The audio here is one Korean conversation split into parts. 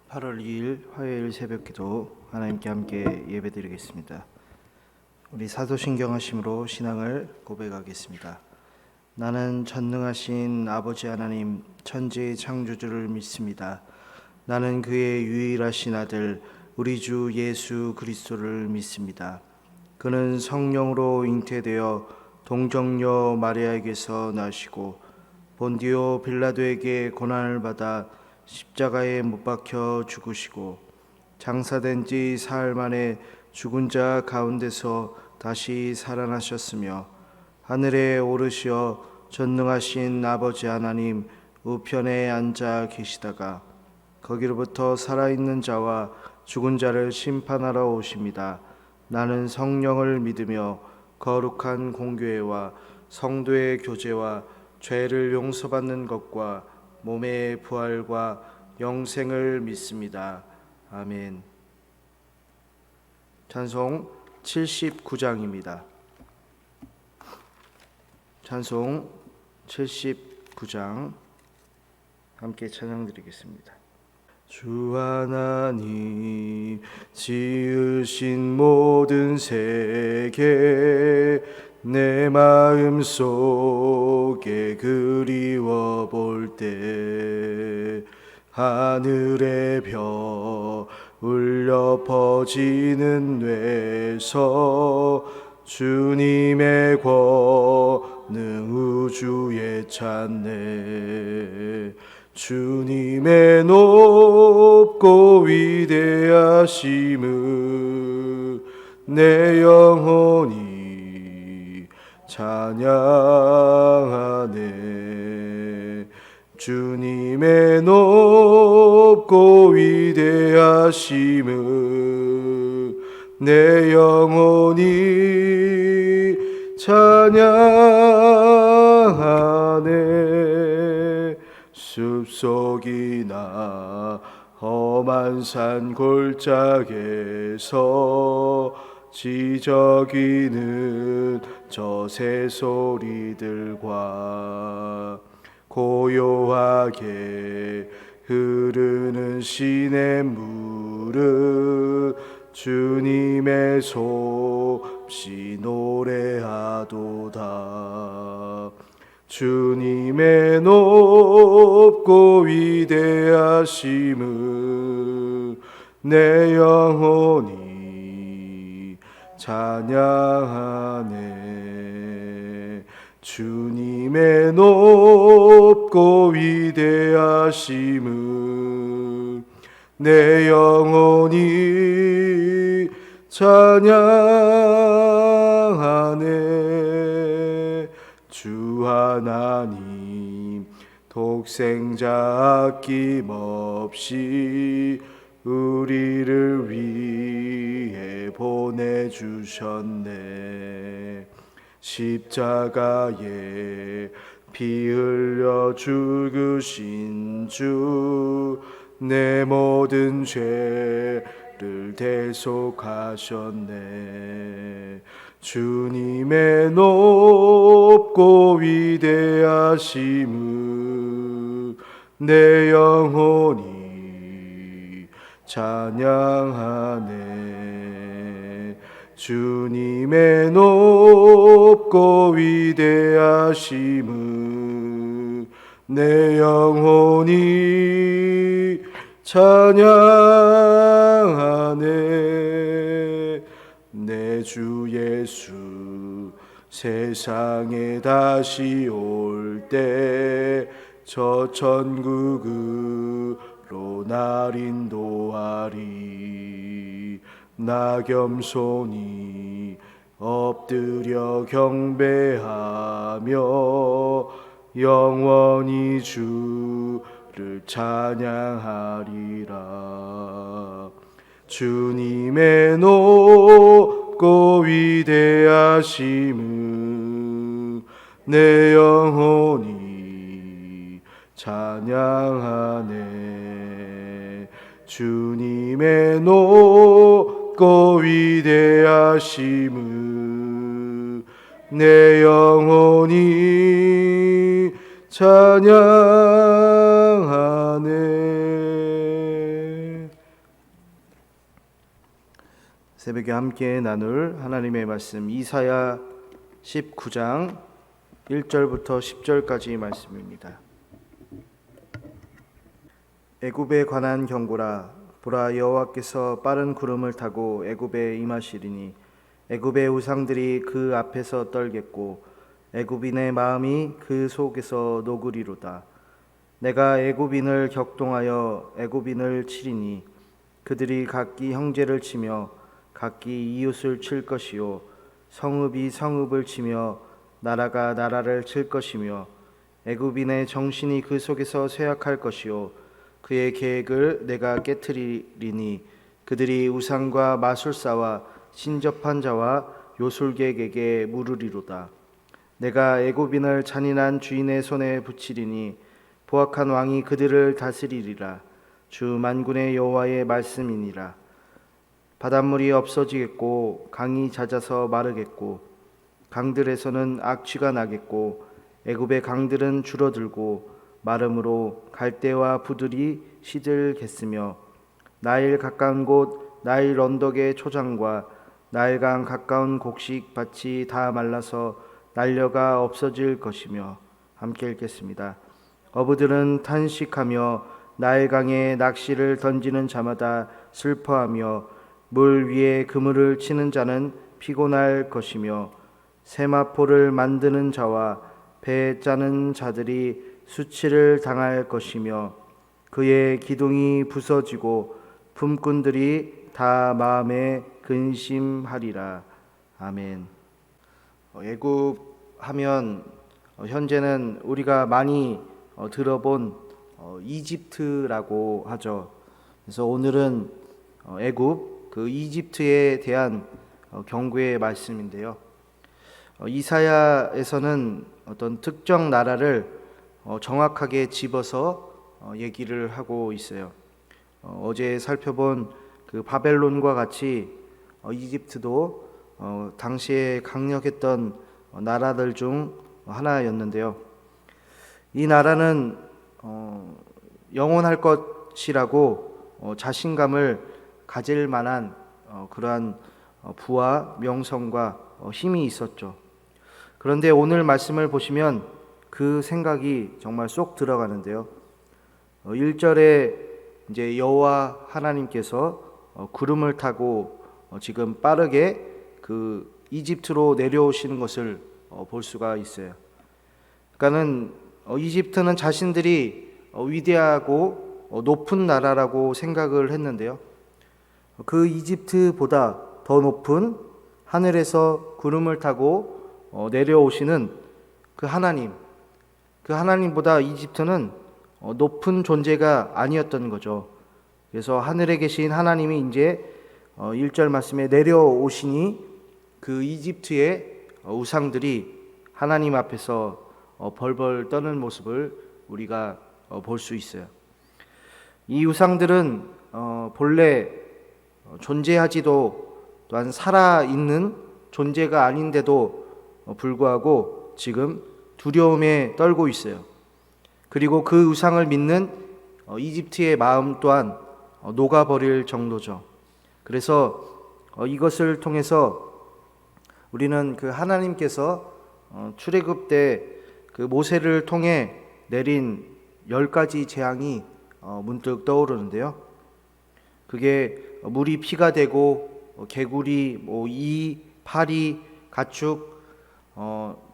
8월 2일 화요일 새벽기도 하나님께 함께 예배드리겠습니다. 우리 사도신경 하심으로 신앙을 고백하겠습니다. 나는 전능하신 아버지 하나님 천지의 창조주를 믿습니다. 나는 그의 유일하신 아들 우리 주 예수 그리스도를 믿습니다. 그는 성령으로 잉태되어 동정녀 마리아에게서 나시고 본디오 빌라도에게 고난을 받아 십자가에 못 박혀 죽으시고 장사된 지 사흘 만에 죽은 자 가운데서 다시 살아나셨으며 하늘에 오르시어 전능하신 아버지 하나님 우편에 앉아 계시다가 거기로부터 살아있는 자와 죽은 자를 심판하러 오십니다. 나는 성령을 믿으며 거룩한 공교회와 성도의 교제와 죄를 용서받는 것과 몸의 부활과 영생을 믿습니다. 아멘. 찬송 79장입니다. 찬송 79장 함께 찬양드리겠습니다. 주 하나님 지으신 모든 세계 내 마음 속에 그리워 볼 때 하늘의 별 울려 퍼지는 뇌서 주님의 권능 우주에 찬네 주님의 높고 위대하심을 내 영혼이 찬양하네 주님의 높고 위대하심을 내 영혼이 찬양하네 숲속이나 험한 산 골짜기에서 지저귀는 저 새소리들과 고요하게 흐르는 시냇물은 주님의 솜씨 노래하도다 주님의 높고 위대하심을 내 영혼이 찬양하네 주님의 높고 위대하심을 내 영혼이 찬양하네 주 하나님 독생자 아낌없이 우리를 위해 보내주셨네 십자가에 피 흘려 죽으신 주 내 모든 죄를 대속하셨네 주님의 높고 위대하심을 내 영혼이 찬양하네 주님의 높고 위대하심을 내 영혼이 찬양하네 내 주 예수 세상에 다시 올 때 저 천국으로 날 인도하리 나 겸손히 엎드려 경배하며 영원히 주를 찬양하리라 주님의 높고 위대하심을 내 영혼이 찬양하네 주님의 높고 위대하심을 내 영혼이 찬양하네 새벽에 함께 나눌 하나님의 말씀 이사야 19장 1절부터 10절까지 말씀입니다. 애굽에 관한 경고라. 보라, 여호와께서 빠른 구름을 타고 애굽에 임하시리니 애굽의 우상들이 그 앞에서 떨겠고 애굽인의 마음이 그 속에서 녹으리로다. 내가 애굽인을 격동하여 애굽인을 치리니 그들이 각기 형제를 치며 각기 이웃을 칠 것이요 성읍이 성읍을 치며 나라가 나라를 칠 것이며 애굽인의 정신이 그 속에서 쇠약할 것이요 그의 계획을 내가 깨트리리니 그들이 우상과 마술사와 신접한 자와 요술객에게 물으리로다. 내가 애굽인을 잔인한 주인의 손에 붙이리니 보악한 왕이 그들을 다스리리라. 주 만군의 여호와의 말씀이니라. 바닷물이 없어지겠고 강이 잦아서 마르겠고 강들에서는 악취가 나겠고 애굽의 강들은 줄어들고 마름으로 갈대와 부들이 시들겠으며 나일 가까운 곳 나일 언덕의 초장과 나일강 가까운 곡식 밭이 다 말라서 날려가 없어질 것이며. 함께 읽겠습니다. 어부들은 탄식하며 나일강에 낚시를 던지는 자마다 슬퍼하며 물 위에 그물을 치는 자는 피곤할 것이며 세마포를 만드는 자와 배 짜는 자들이 수치를 당할 것이며 그의 기둥이 부서지고 품꾼들이 다 마음에 근심하리라. 아멘. 애굽 하면 현재는 우리가 많이 들어본 이집트라고 하죠. 그래서 오늘은 애굽 그 이집트에 대한 경고의 말씀인데요. 이사야에서는 어떤 특정 나라를 정확하게 집어서 얘기를 하고 있어요. 어제 살펴본 그 바벨론과 같이 이집트도 당시에 강력했던 나라들 중 하나였는데요. 이 나라는 영원할 것이라고 자신감을 가질 만한 그러한 부와 명성과 힘이 있었죠. 그런데 오늘 말씀을 보시면 그 생각이 정말 쏙 들어가는데요. 1절에 이제 여호와 하나님께서 구름을 타고 지금 빠르게 그 이집트로 내려오시는 것을 볼 수가 있어요. 그러니까는 이집트는 자신들이 위대하고 높은 나라라고 생각을 했는데요. 그 이집트보다 더 높은 하늘에서 구름을 타고 내려오시는 그 하나님보다 이집트는 높은 존재가 아니었던 거죠. 그래서 하늘에 계신 하나님이 이제 1절 말씀에 내려오시니 그 이집트의 우상들이 하나님 앞에서 벌벌 떠는 모습을 우리가 볼 수 있어요. 이 우상들은 본래 존재하지도 또한 살아있는 존재가 아닌데도 불구하고 지금 두려움에 떨고 있어요. 그리고 그 우상을 믿는 이집트의 마음 또한 녹아버릴 정도죠. 그래서 이것을 통해서 우리는 그 하나님께서 출애굽 때 그 모세를 통해 내린 10가지 재앙이 문득 떠오르는데요. 그게 물이 피가 되고 개구리, 이, 파리, 가축,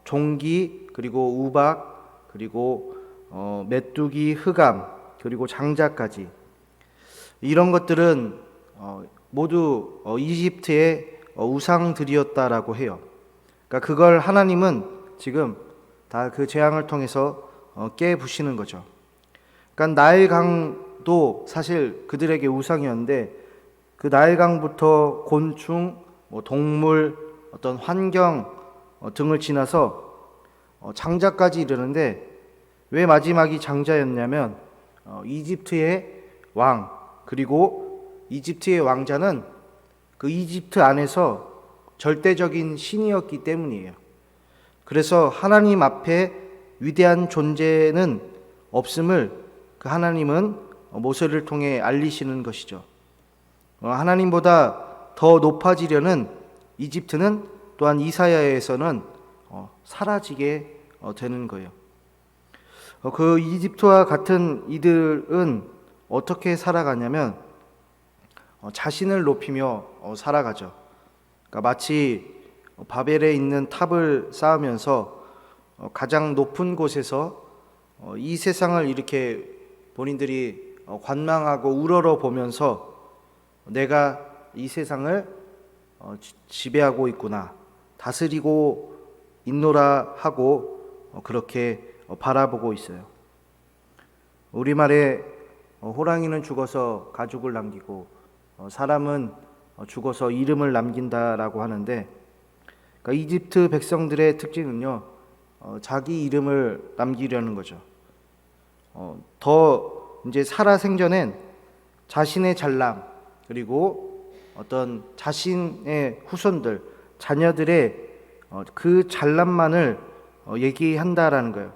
종기, 그리고 우박, 그리고 메뚜기, 흑암, 그리고 장자까지 이런 것들은 모두 이집트의 우상들이었다라고 해요. 그러니까 그걸 하나님은 지금 다 그 재앙을 통해서 깨부시는 거죠. 그러니까 나일강도 사실 그들에게 우상이었는데 그 나일강부터 곤충, 동물, 어떤 환경 등을 지나서 장자까지 이르는데 왜 마지막이 장자였냐면 이집트의 왕, 그리고 이집트의 왕자는 그 이집트 안에서 절대적인 신이었기 때문이에요. 그래서 하나님 앞에 위대한 존재는 없음을 그 하나님은 모세를 통해 알리시는 것이죠. 하나님보다 더 높아지려는 이집트는 또한 이사야에서는 사라지게 되는 거예요. 그 이집트와 같은 이들은 어떻게 살아가냐면 자신을 높이며 살아가죠. 그러니까 마치 바벨에 있는 탑을 쌓으면서 가장 높은 곳에서 이 세상을 이렇게 본인들이 관망하고 우러러 보면서 내가 이 세상을 지배하고 있구나, 다스리고 있노라 하고 그렇게 바라보고 있어요. 우리말에 호랑이는 죽어서 가죽을 남기고 사람은 죽어서 이름을 남긴다라고 하는데, 그러니까 이집트 백성들의 특징은요, 자기 이름을 남기려는 거죠. 더 이제 살아생전엔 자신의 잘남, 그리고 어떤 자신의 후손들, 자녀들의 그 잘남만을 얘기한다라는 거예요.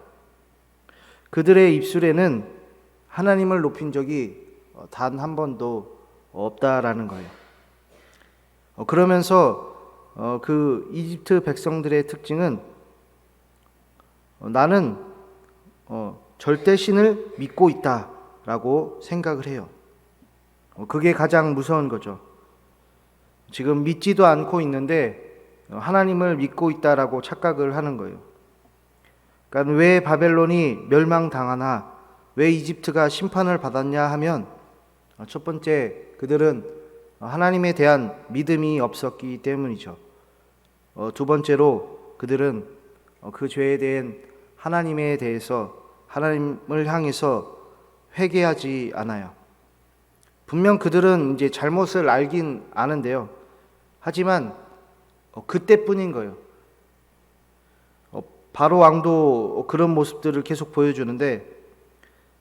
그들의 입술에는 하나님을 높인 적이 단 한 번도 없다라는 거예요. 그러면서 그 이집트 백성들의 특징은 나는 절대 신을 믿고 있다라고 생각을 해요. 그게 가장 무서운 거죠. 지금 믿지도 않고 있는데 하나님을 믿고 있다라고 착각을 하는 거예요. 그러니까 왜 바벨론이 멸망당하나, 왜 이집트가 심판을 받았냐 하면, 첫 번째, 그들은 하나님에 대한 믿음이 없었기 때문이죠. 두 번째로, 그들은 그 죄에 대한 하나님에 대해서, 하나님을 향해서 회개하지 않아요. 분명 그들은 이제 잘못을 알긴 아는데요. 하지만 그때뿐인 거예요. 바로 왕도 그런 모습들을 계속 보여주는데,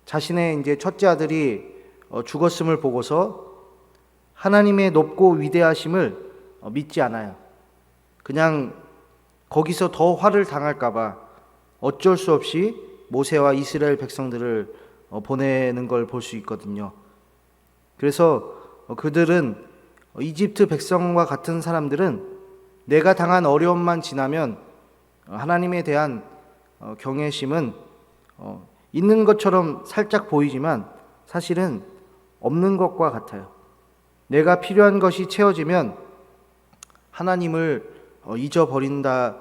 자신의 이제 첫째 아들이 죽었음을 보고서 하나님의 높고 위대하심을 믿지 않아요. 그냥 거기서 더 화를 당할까봐 어쩔 수 없이 모세와 이스라엘 백성들을 보내는 걸 볼 수 있거든요. 그래서 그들은, 이집트 백성과 같은 사람들은 내가 당한 어려움만 지나면 하나님에 대한 경외심은 있는 것처럼 살짝 보이지만 사실은 없는 것과 같아요. 내가 필요한 것이 채워지면 하나님을 잊어버린다는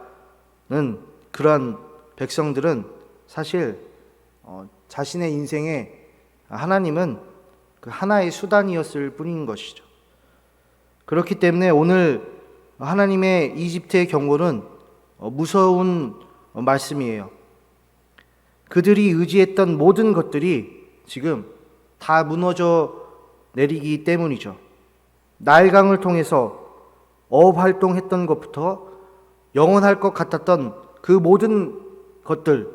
그러한 백성들은 사실 자신의 인생에 하나님은 그 하나의 수단이었을 뿐인 것이죠. 그렇기 때문에 오늘 하나님의 이집트의 경고는 무서운 말씀이에요. 그들이 의지했던 모든 것들이 지금 다 무너져 내리기 때문이죠. 나일강을 통해서 어업 활동했던 것부터 영원할 것 같았던 그 모든 것들,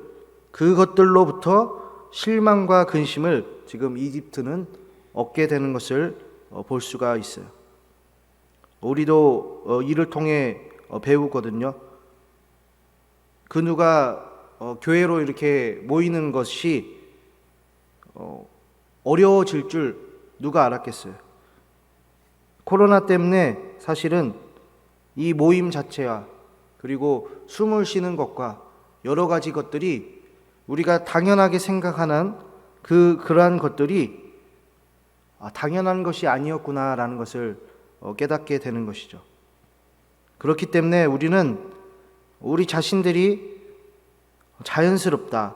그것들로부터 실망과 근심을 지금 이집트는 얻게 되는 것을 볼 수가 있어요. 우리도 이를 통해 배우거든요. 그 누가 교회로 이렇게 모이는 것이 어려워질 줄 누가 알았겠어요. 코로나 때문에 사실은 이 모임 자체와 그리고 숨을 쉬는 것과 여러 가지 것들이 우리가 당연하게 생각하는 그러한 것들이 당연한 것이 아니었구나라는 것을 깨닫게 되는 것이죠. 그렇기 때문에 우리는 우리 자신들이 자연스럽다,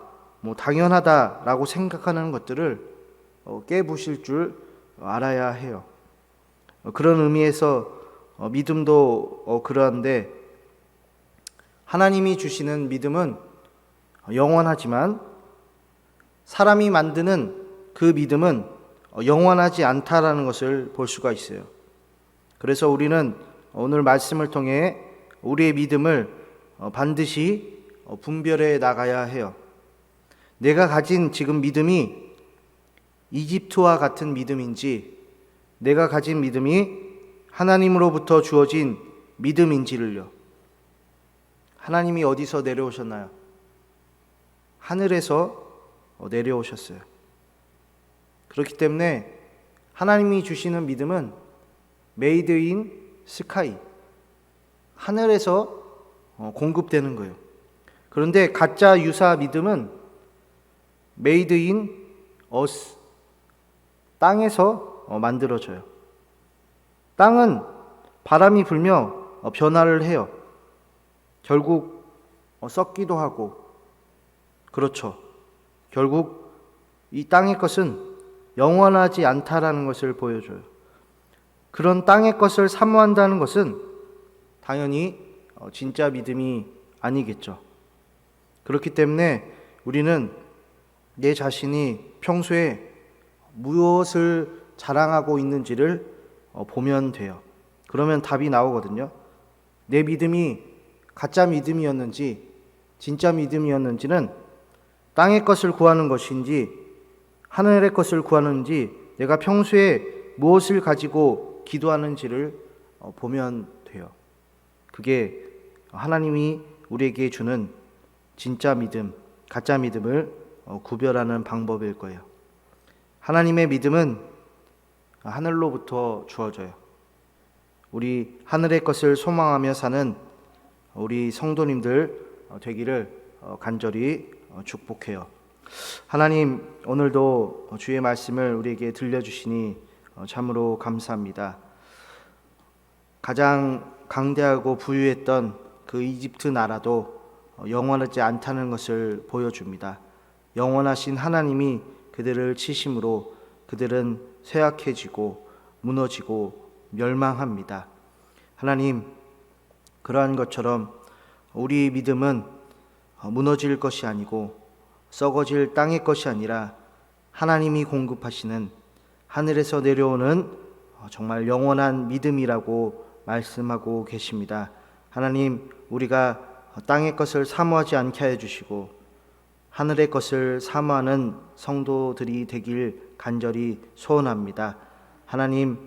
당연하다라고 생각하는 것들을 깨부실 줄 알아야 해요. 그런 의미에서 믿음도 그러한데, 하나님이 주시는 믿음은 영원하지만 사람이 만드는 그 믿음은 영원하지 않다라는 것을 볼 수가 있어요. 그래서 우리는 오늘 말씀을 통해 우리의 믿음을 반드시 분별해 나가야 해요. 내가 가진 지금 믿음이 이집트와 같은 믿음인지, 내가 가진 믿음이 하나님으로부터 주어진 믿음인지를요. 하나님이 어디서 내려오셨나요? 하늘에서 내려오셨어요. 그렇기 때문에 하나님이 주시는 믿음은 메이드 인 스카이, 하늘에서 공급되는 거예요. 그런데 가짜 유사 믿음은 메이드 인 어스, 땅에서 만들어져요. 땅은 바람이 불며 변화를 해요. 결국 썩기도 하고, 그렇죠. 결국 이 땅의 것은 영원하지 않다라는 것을 보여줘요. 그런 땅의 것을 사모한다는 것은 당연히 진짜 믿음이 아니겠죠. 그렇기 때문에 우리는 내 자신이 평소에 무엇을 자랑하고 있는지를 보면 돼요. 그러면 답이 나오거든요. 내 믿음이 가짜 믿음이었는지 진짜 믿음이었는지는 땅의 것을 구하는 것인지 하늘의 것을 구하는지 내가 평소에 무엇을 가지고 기도하는지를 보면 돼요. 그게 하나님이 우리에게 주는 진짜 믿음, 가짜 믿음을 구별하는 방법일 거예요. 하나님의 믿음은 하늘로부터 주어져요. 우리 하늘의 것을 소망하며 사는 우리 성도님들 되기를 간절히 축복해요. 하나님, 오늘도 주의 말씀을 우리에게 들려주시니 참으로 감사합니다. 가장 강대하고 부유했던 그 이집트 나라도 영원하지 않다는 것을 보여줍니다. 영원하신 하나님이 그들을 치심으로 그들은 쇠약해지고 무너지고 멸망합니다. 하나님, 그러한 것처럼 우리 믿음은 무너질 것이 아니고 썩어질 땅의 것이 아니라 하나님이 공급하시는 하늘에서 내려오는 정말 영원한 믿음이라고 말씀하고 계십니다. 하나님, 우리가 땅의 것을 사모하지 않게 해주시고 하늘의 것을 사모하는 성도들이 되길 간절히 소원합니다. 하나님,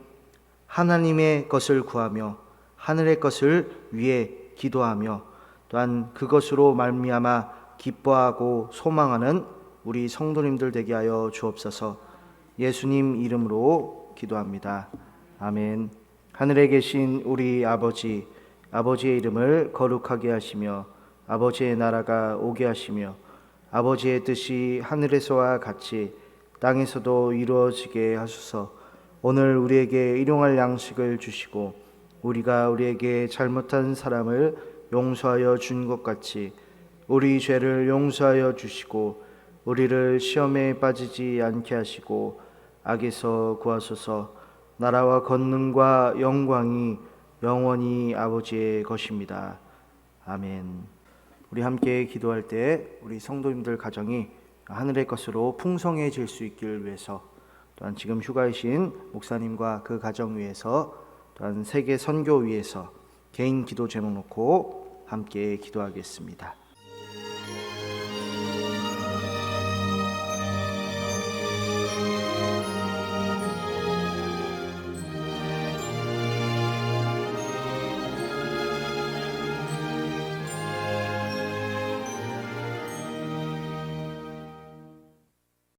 하나님의 것을 구하며 하늘의 것을 위해 기도하며 또한 그것으로 말미암아 기뻐하고 소망하는 우리 성도님들 되게 하여 주옵소서. 예수님 이름으로 기도합니다. 아멘. 하늘에 계신 우리 아버지, 아버지의 이름을 거룩하게 하시며 아버지의 나라가 오게 하시며 아버지의 뜻이 하늘에서와 같이 땅에서도 이루어지게 하소서. 오늘 우리에게 일용할 양식을 주시고 우리가 우리에게 잘못한 사람을 용서하여 준 것 같이 우리 죄를 용서하여 주시고 우리를 시험에 빠지지 않게 하시고 악에서 구하소서. 나라와 권능과 영광이 영원히 아버지의 것입니다. 아멘. 우리 함께 기도할 때 우리 성도님들 가정이 하늘의 것으로 풍성해질 수 있기를 위해서, 또한 지금 휴가이신 목사님과 그 가정 위해서, 또한 세계 선교 위해서 개인 기도 제목 놓고 함께 기도하겠습니다.